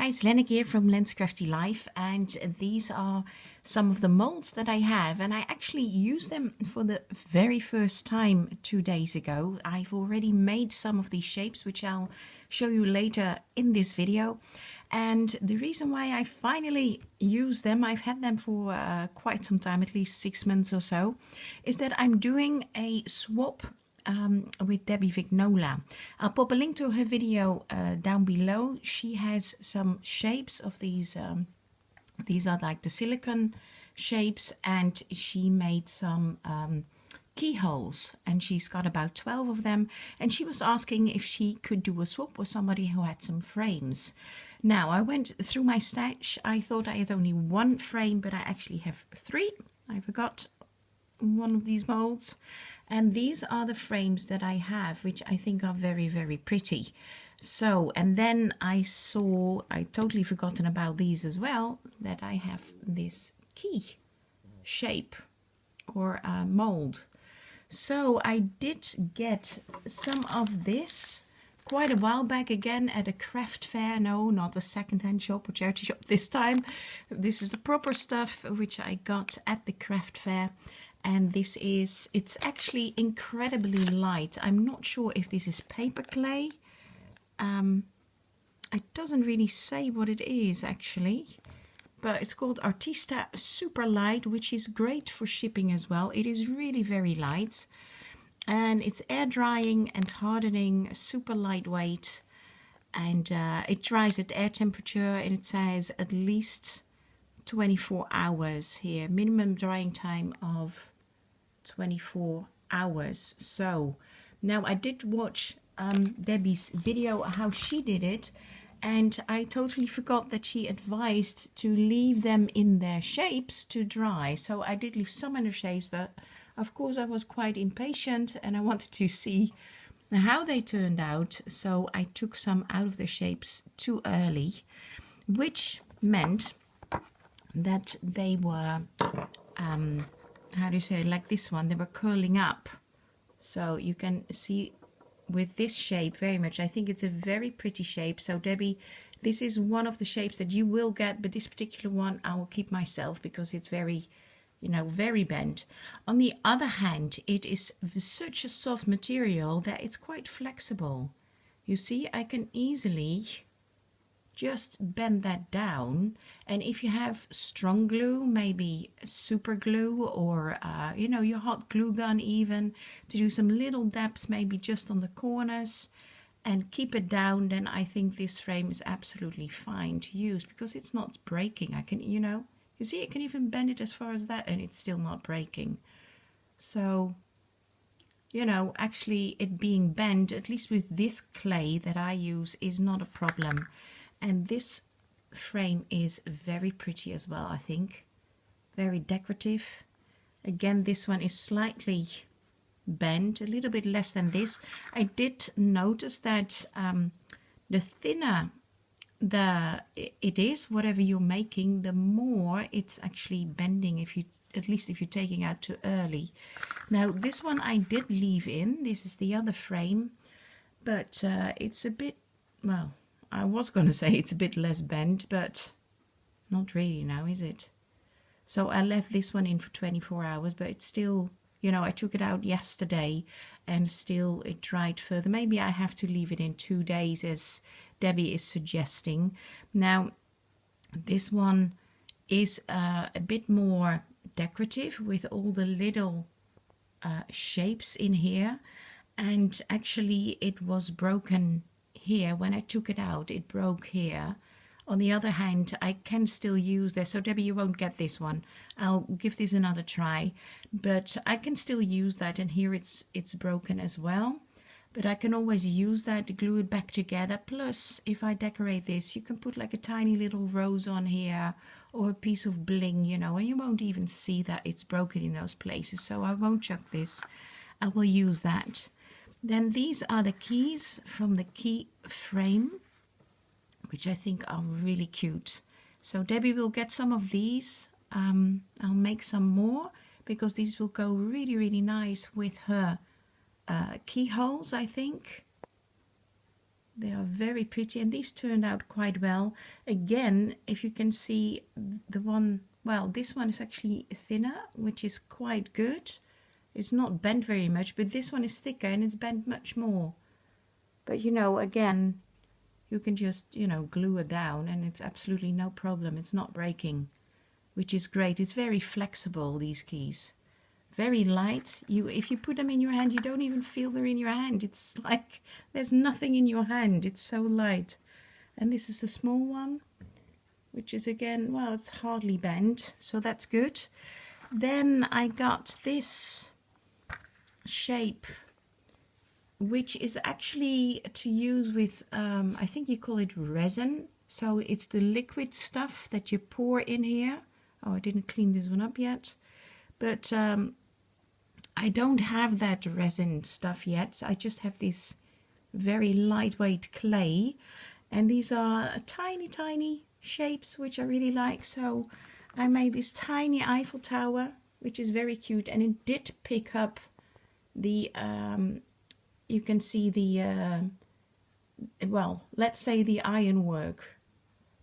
guys, Lennick here from Len's Crafty Life, and these are some of the molds that I have, and I actually used them for the very first time 2 days ago. I've already made some of these shapes, which I'll show you later in this video. And the reason why I finally use them, I've had them for quite some time, at least 6 months or so, is that I'm doing a swap with Debbie Vignola. I'll pop a link to her video down below. She has some shapes of these are like the silicone shapes, and she made some keyholes, and she's got about 12 of them, and she was asking if she could do a swap with somebody who had some frames. Now, I went through my stash. I thought I had only one frame, but I actually have 3. I forgot one of these molds, and these are the frames that I have, which I think are very, very pretty. So, and then I totally forgotten about these as well, that I have this key shape or mold. So I did get some of this quite a while back, again at a craft fair. No, not a second-hand shop or charity shop this time. This is the proper stuff which I got at the craft fair. And it's actually incredibly light. I'm not sure if this is paper clay. It doesn't really say what it is actually, but it's called Artista Super Light, which is great for shipping as well. It is really very light, and it's air drying and hardening, super lightweight, and it dries at air temperature, and it says at least 24 hours here, minimum drying time of 24 hours. So now I did watch Debbie's video how she did it, and I totally forgot that she advised to leave them in their shapes to dry. So I did leave some in their shapes, but of course I was quite impatient and I wanted to see how they turned out, so I took some out of the shapes too early, which meant that they were how do you say, like this one, they were curling up. So you can see with this shape very much, I think it's a very pretty shape. So Debbie, this is one of the shapes that you will get, but this particular one I will keep myself because it's very, you know, very bent. On the other hand, it is such a soft material that it's quite flexible. You see, I can easily just bend that down, and if you have strong glue, maybe super glue, or you know, your hot glue gun, even to do some little dabs maybe just on the corners and keep it down, then I think this frame is absolutely fine to use because it's not breaking. I can, you know, you see, I can even bend it as far as that and it's still not breaking. So, you know, actually it being bent, at least with this clay that I use, is not a problem. And this frame is very pretty as well, I think. Very decorative. Again, this one is slightly bent, a little bit less than this. I did notice that the thinner it is, whatever you're making, the more it's actually bending, if you, at least if you're taking out too early. Now, this one I did leave in. This is the other frame, but it's a bit, well, I was going to say it's a bit less bent, but not really now, is it? So I left this one in for 24 hours, but it's still, you know, I took it out yesterday and still it dried further. Maybe I have to leave it in 2 days, as Debbie is suggesting. Now, this one is a bit more decorative with all the little shapes in here, and actually it was broken here. When I took it out, it broke here. On the other hand, I can still use this. So Debbie, you won't get this one. I'll give this another try, but I can still use that, and here it's broken as well. But I can always use that to glue it back together. Plus, if I decorate this, you can put like a tiny little rose on here or a piece of bling, you know, and you won't even see that it's broken in those places. So I won't chuck this. I will use that. Then these are the keys from the key frame, which I think are really cute. So Debbie will get some of these. I'll make some more because these will go really, really nice with her keyholes, I think. They are very pretty, and these turned out quite well. Again, if you can see the one, well, this one is actually thinner, which is quite good. It's not bent very much, but this one is thicker and it's bent much more. But you know, again, you can just, you know, glue it down and it's absolutely no problem. It's not breaking, which is great. It's very flexible, these keys. Very light. If you put them in your hand, you don't even feel they're in your hand. It's like there's nothing in your hand. It's so light. And this is the small one, which is again, well, it's hardly bent, so that's good. Then I got this shape, which is actually to use with, I think you call it resin. So it's the liquid stuff that you pour in here. Oh, I didn't clean this one up yet. But I don't have that resin stuff yet. I just have this very lightweight clay. And these are tiny, tiny shapes, which I really like. So I made this tiny Eiffel Tower, which is very cute. And it did pick up the, you can see the, well, let's say the ironwork.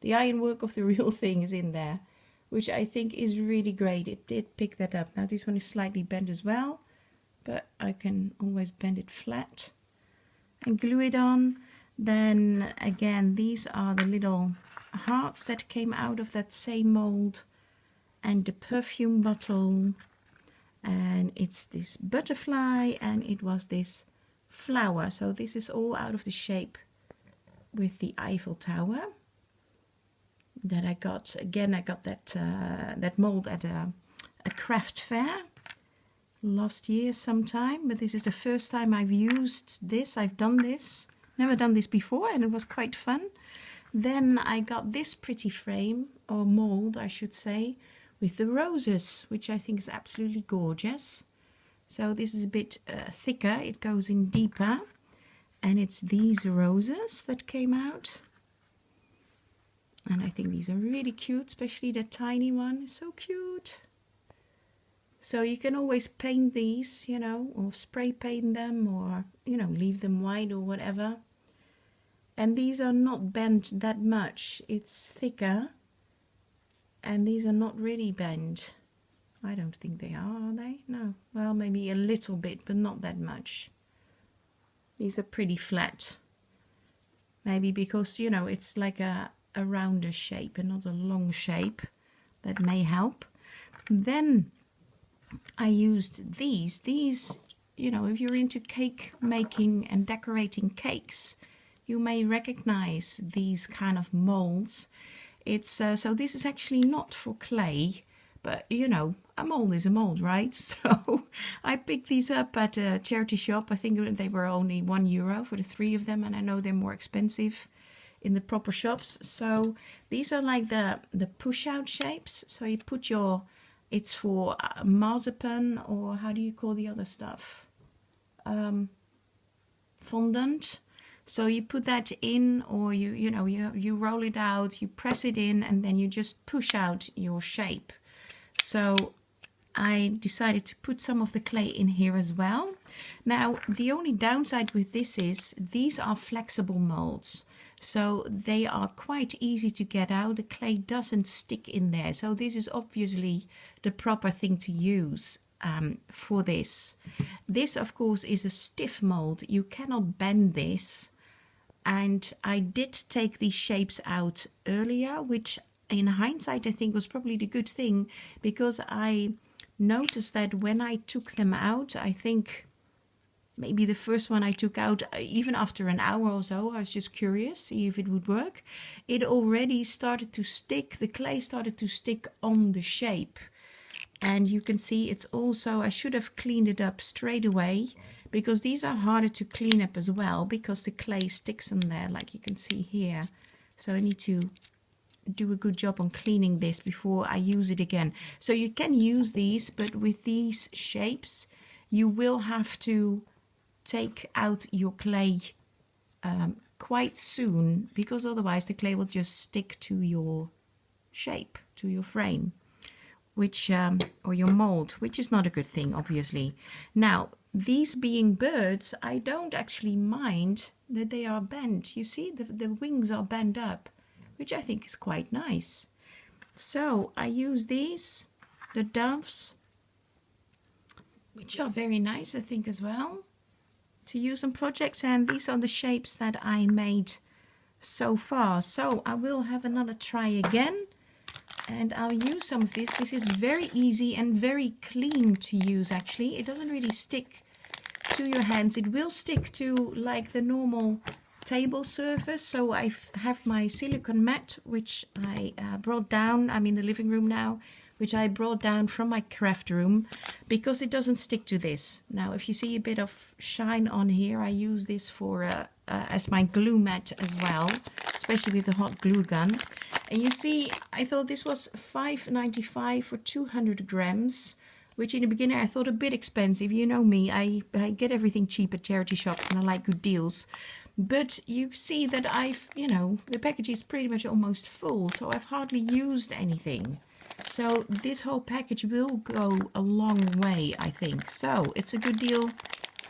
The ironwork of the real thing is in there, which I think is really great. It did pick that up. Now this one is slightly bent as well, but I can always bend it flat and glue it on. Then again, these are the little hearts that came out of that same mold, and the perfume bottle, and it's this butterfly, and it was this flower. So this is all out of the shape with the Eiffel Tower that I got. Again, I got that that mold at a craft fair last year sometime, but this is the first time I've used this. I've done this, never done this before, and it was quite fun. Then I got this pretty frame, or mold I should say, with the roses, which I think is absolutely gorgeous. So this is a bit thicker, it goes in deeper, and it's these roses that came out. And I think these are really cute, especially the tiny one is so cute. So you can always paint these, you know, or spray paint them, or, you know, leave them white or whatever. And these are not bent that much. It's thicker. And these are not really bent. I don't think they are they? No. Well, maybe a little bit, but not that much. These are pretty flat. Maybe because, you know, it's like a rounder shape and not a long shape. That may help. Then I used these. These, you know, if you're into cake making and decorating cakes, you may recognize these kind of molds. It's so this is actually not for clay, but you know, a mold is a mold, right? So I picked these up at a charity shop. I think they were only €1 for the 3 of them, and I know they're more expensive in the proper shops. So these are like the push out shapes. So you put your, it's for marzipan, or how do you call the other stuff? Fondant. So you put that in, or you roll it out, you press it in, and then you just push out your shape. So I decided to put some of the clay in here as well. Now the only downside with this is these are flexible molds, so they are quite easy to get out. The clay doesn't stick in there, so this is obviously the proper thing to use for this. This of course is a stiff mold. You cannot bend this. And I did take these shapes out earlier, which in hindsight I think was probably the good thing, because I noticed that when I took them out, I think maybe the first one I took out, even after an hour or so, I was just curious, see if it would work. It already started to stick, the clay started to stick on the shape. And you can see it's also, I should have cleaned it up straight away, because these are harder to clean up as well, because the clay sticks in there, like you can see here. So I need to do a good job on cleaning this before I use it again. So you can use these, but with these shapes, you will have to take out your clay quite soon, because otherwise the clay will just stick to your shape, to your frame, which or your mold, which is not a good thing, obviously. Now, these being birds, I don't actually mind that they are bent. You see, the wings are bent up, which I think is quite nice. So I use these, the doves, which are very nice, I think, as well, to use on projects. And these are the shapes that I made so far. So I will have another try again, and I'll use some of this. This is very easy and very clean to use, actually. It doesn't really stick to your hands. It will stick to like the normal table surface. So I have my silicone mat, which I brought down. I'm in the living room now, which I brought down from my craft room because it doesn't stick to this. Now, if you see a bit of shine on here, I use this for as my glue mat as well, especially with the hot glue gun. And you see, I thought this was $5.95 for 200 grams, which in the beginning I thought a bit expensive. You know me, I get everything cheap at charity shops and I like good deals. But you see that I've, you know, the package is pretty much almost full, so I've hardly used anything. So this whole package will go a long way, I think. So it's a good deal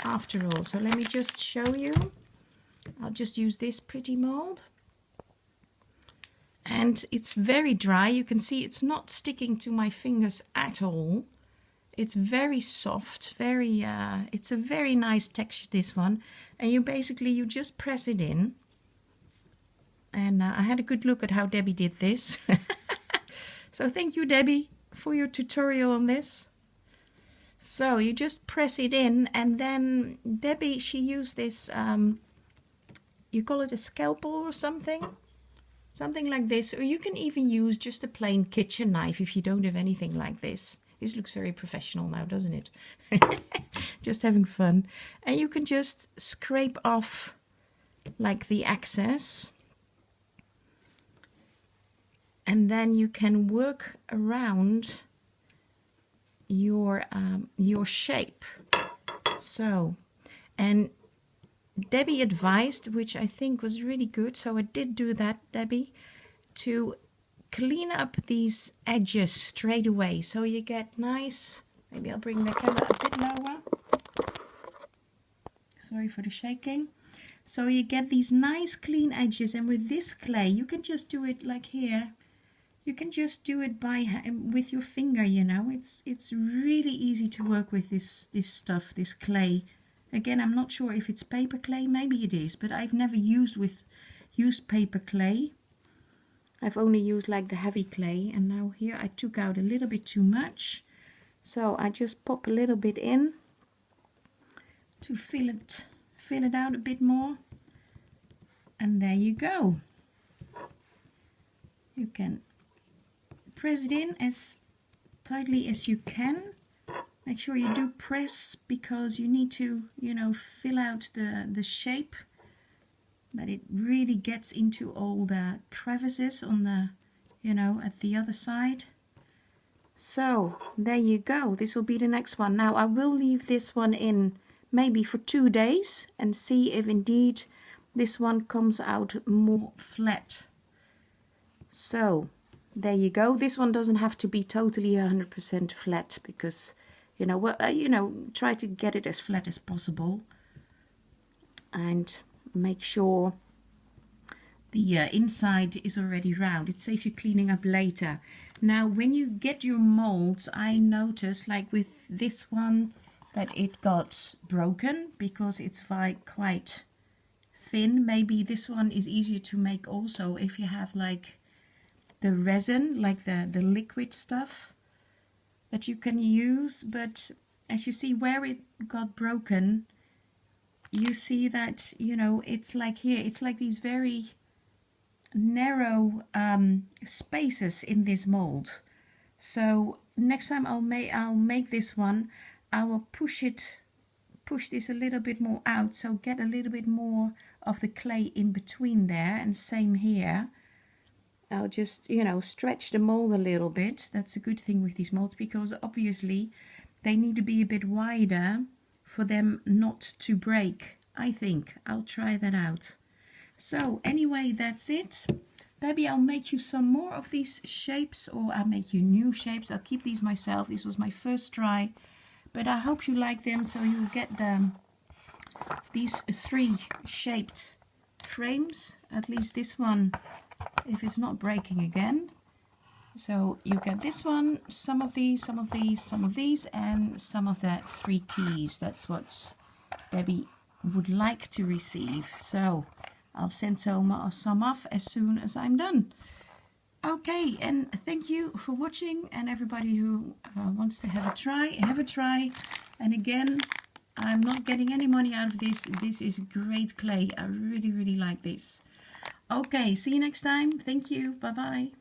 after all. So let me just show you. I'll just use this pretty mold. And it's very dry. You can see it's not sticking to my fingers at all. It's very soft, very it's a very nice texture, this one. And you just press it in. And I had a good look at how Debbie did this. So thank you, Debbie, for your tutorial on this. So you just press it in, and then Debbie, she used this, you call it a scalpel or something? Something like this. Or you can even use just a plain kitchen knife if you don't have anything like this. This looks very professional now, doesn't it? Just having fun. And you can just scrape off like the excess. And then you can work around your shape. So, and Debbie advised, which I think was really good, so I did do that, Debbie, to clean up these edges straight away. So you get nice, maybe I'll bring the camera a bit lower. Sorry for the shaking. So you get these nice clean edges, and with this clay, you can just do it like here. You can just do it with your finger, you know. It's really easy to work with this stuff, this clay. Again, I'm not sure if it's paper clay, maybe it is, but I've never used paper clay. I've only used like the heavy clay, and now here I took out a little bit too much. So I just pop a little bit in to fill it out a bit more. And there you go. You can press it in as tightly as you can. Make sure you do press, because you need to, you know, fill out the shape, that it really gets into all the crevices on the, you know, at the other side. So there you go. This will be the next one. Now I will leave this one in maybe for 2 days and see if indeed this one comes out more flat. So there you go. This one doesn't have to be totally 100% flat, because try to get it as flat as possible, and make sure the inside is already round. It saves you cleaning up later. Now when you get your molds, I noticed, like with this one, that it got broken because it's quite thin. Maybe this one is easier to make also if you have like the resin, like the liquid stuff that you can use. But as you see where it got broken, you see that, you know, it's like here, it's like these very narrow spaces in this mold. So next time I'll make this one, I will push this a little bit more out, so get a little bit more of the clay in between there. And same here, I'll just, you know, stretch the mold a little bit. That's a good thing with these molds, because obviously they need to be a bit wider for them not to break. I think I'll try that out. So anyway, that's it. Maybe I'll make you some more of these shapes, or I'll make you new shapes. I'll keep these myself. This was my first try, but I hope you like them, so you'll get these 3 shaped frames, at least this one, if it's not breaking again. So you get this one, some of these, some of these, some of these, and some of that 3 keys. That's what Debbie would like to receive. So I'll send some off as soon as I'm done. Okay, and thank you for watching, and everybody who wants to have a try. And again, I'm not getting any money out of this. This is great clay. I really, really like this. Okay, see you next time. Thank you. Bye-bye.